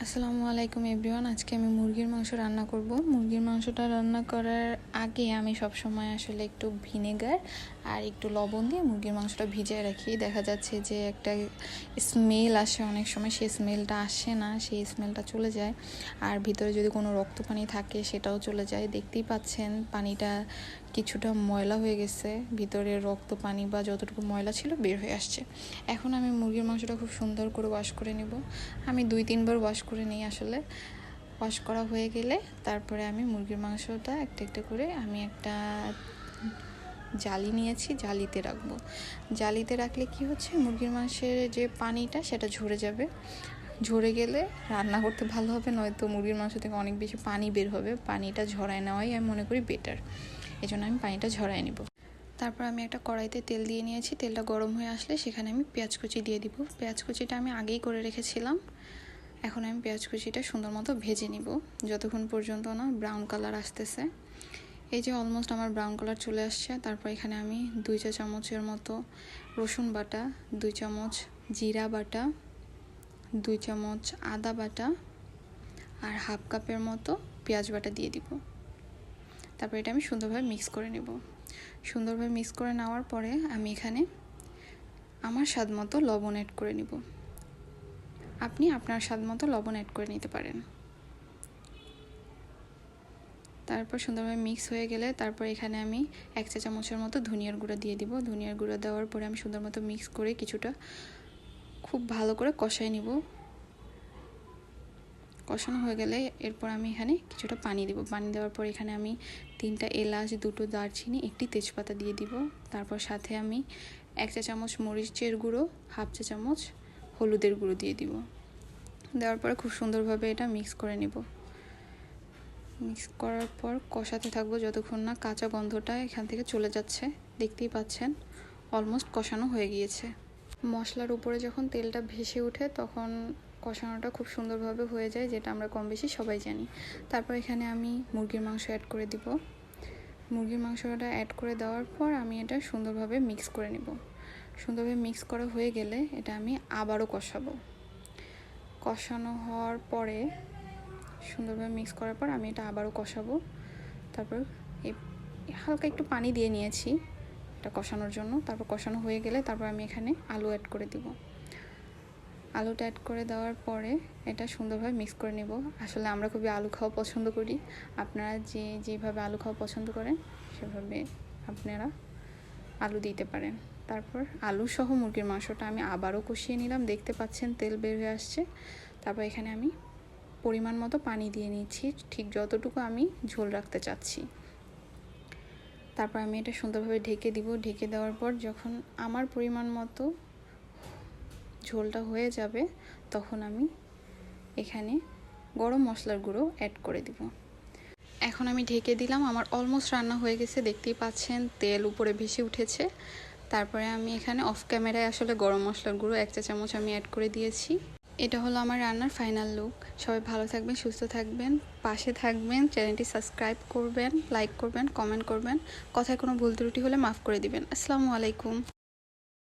আসসালামু আলাইকুম এভরিওয়ান। আজকে আমি মুরগির মাংস রান্না করব। মুরগির মাংসটা রান্না করার আগে আমি সব সময় আসলে একটু ভিনেগার আর একটু লবণ দিয়ে মুরগির মাংসটা ভিজিয়ে রাখি। দেখা যাচ্ছে যে একটা স্মেল আসে, অনেক সময় সেই স্মেলটা আসে না, সেই স্মেলটা চলে যায়। আর ভিতরে যদি কোনো রক্ত পানি থাকে সেটাও চলে যায়। দেখতেই পাচ্ছেন পানিটা কিছুটা ময়লা হয়ে গেছে, ভিতরে রক্ত পানি বা যতটুকু ময়লা ছিল বের হয়ে আসছে। এখন আমি মুরগির মাংসটা খুব সুন্দর করে ওয়াশ করে নেব। আমি 2-3 বার ওয়াশ করে নিই। আসলে ওয়াশ করা হয়ে গেলে তারপরে আমি মুরগির মাংসটা একটা একটা করে আমি একটা জালি নিয়েছি, জালিতে রাখবো। জালিতে রাখলে কি হচ্ছে, মুরগির মাংসের যে পানিটা সেটা ঝরে যাবে। ঝরে গেলে রান্না করতে ভালো হবে, নয়তো মুরগির মাংস থেকে অনেক বেশি পানি বের হবে। পানিটা ঝরায় নেওয়াই আমি মনে করি বেটার, এই জন্য আমি পানিটা ঝরায় নেব। তারপর আমি একটা কড়াইতে তেল দিয়ে নিয়েছি। তেলটা গরম হয়ে আসলে সেখানে আমি পেঁয়াজ কুচি দিয়ে দিব। পেঁয়াজ কুচিটা আমি আগেই করে রেখেছিলাম। এখন আমি পেঁয়াজ কুচিটা সুন্দর মতো ভেজে নিব যতক্ষণ পর্যন্ত না ব্রাউন কালার আসতেছে। এই যে অলমোস্ট আমার ব্রাউন কালার চলে আসছে। তারপর এখানে আমি 2 চা চামচের মতো রসুন বাটা, 2 চামচ জিরা বাটা, 2 চামচ আদা বাটা আর হাফ কাপের মতো পেঁয়াজ বাটা দিয়ে দিব। তারপর এটা আমি সুন্দরভাবে মিক্স করে নেব। সুন্দরভাবে মিক্স করে নেওয়ার পরে আমি এখানে আমার স্বাদ মতো লবণ অ্যাড করে নিব। আপনি আপনার স্বাদ মতো লবণ অ্যাড করে নিতে পারেন। তারপর সুন্দরভাবে মিক্স হয়ে গেলে তারপর এখানে আমি 1 চা চামচের মতো ধনিয়ার গুঁড়া দিয়ে দিব। ধনিয়ার গুঁড়া দেওয়ার পরে আমি সুন্দর মতো মিক্স করে কিছুটা খুব ভালো করে কষাই নিব। কষানো হয়ে গেলে এরপর আমি এখানে কিছুটা পানি দিব। পানি দেওয়ার পর এখানে আমি 3টা এলাচ, 2টো দারচিনি, 1টি তেজপাতা দিয়ে দিব। তারপর সাথে আমি 1 চা চামচ মরিচের গুঁড়ো, হাফ চা চামচ হলুদের গুঁড়ো দিয়ে দিব। দেওয়ার পরে খুব সুন্দরভাবে এটা মিক্স করে নেব। মিক্স করার পর কষাতে থাকবো যতক্ষণ না কাঁচা গন্ধটা এখান থেকে চলে যাচ্ছে। দেখতেই পাচ্ছেন অলমোস্ট কষানো হয়ে গিয়েছে। মশলার উপরে যখন তেলটা ভেসে ওঠে তখন কষানোটা খুব সুন্দরভাবে হয়ে যায়, যেটা আমরা কম বেশি সবাই জানি। তারপর এখানে আমি মুরগির মাংস অ্যাড করে দিব। মুরগির মাংসটা অ্যাড করে দেওয়ার পর আমি এটা সুন্দরভাবে মিক্স করে নেব। সুন্দরভাবে মিক্স করা হয়ে গেলে এটা আমি আবারও কষাবো। কষানো হওয়ার পরে সুন্দরভাবে মিক্স করার পর আমি এটা আবারও কষাবো। তারপর হালকা একটু পানি দিয়ে নিয়েছি এটা কষানোর জন্য। তারপর কষানো হয়ে গেলে তারপর আমি এখানে আলু অ্যাড করে দিব। আলুটা অ্যাড করে দেওয়ার পরে এটা সুন্দরভাবে মিক্স করে নেব। আসলে আমরা খুবই আলু খাওয়া পছন্দ করি। আপনারা যেভাবে আলু খাওয়া পছন্দ করেন সেভাবে আপনারা আলু দিতে পারেন। তারপর আলু সহ মুরগির মাংসটা আমি আবারও কষিয়ে নিলাম। দেখতে পাচ্ছেন তেল বের হয়ে আসছে। তারপর এখানে আমি পরিমাণ মতো পানি দিয়ে নিচ্ছি, ঠিক যতটুকু আমি ঝোল রাখতে চাচ্ছি। তারপর আমি এটা সুন্দরভাবে ঢেকে দিব। ঢেকে দেওয়ার পর যখন আমার পরিমাণ মতো ঝোলটা হয়ে যাবে তখন আমি এখানে গরম মশলার গুঁড়ো অ্যাড করে দিব। এখন আমি ঢেকে দিলাম। আমার অলমোস্ট রান্না হয়ে গেছে। দেখতেই পাচ্ছেন তেল উপরে ভেসে উঠেছে। তারপরে আমি এখানে অফ ক্যামেরায় আসলে গরম মশলার গুঁড়ো 1 চা চামচ আমি অ্যাড করে দিয়েছি। এটা হলো আমার রান্নার ফাইনাল লুক। সবাই ভালো থাকবেন, সুস্থ থাকবেন, পাশে থাকবেন, চ্যানেলটি সাবস্ক্রাইব করবেন, লাইক করবেন, কমেন্ট করবেন। কথায় কোনো ভুল ত্রুটি হলে মাফ করে দিবেন। আসসালামু আলাইকুম।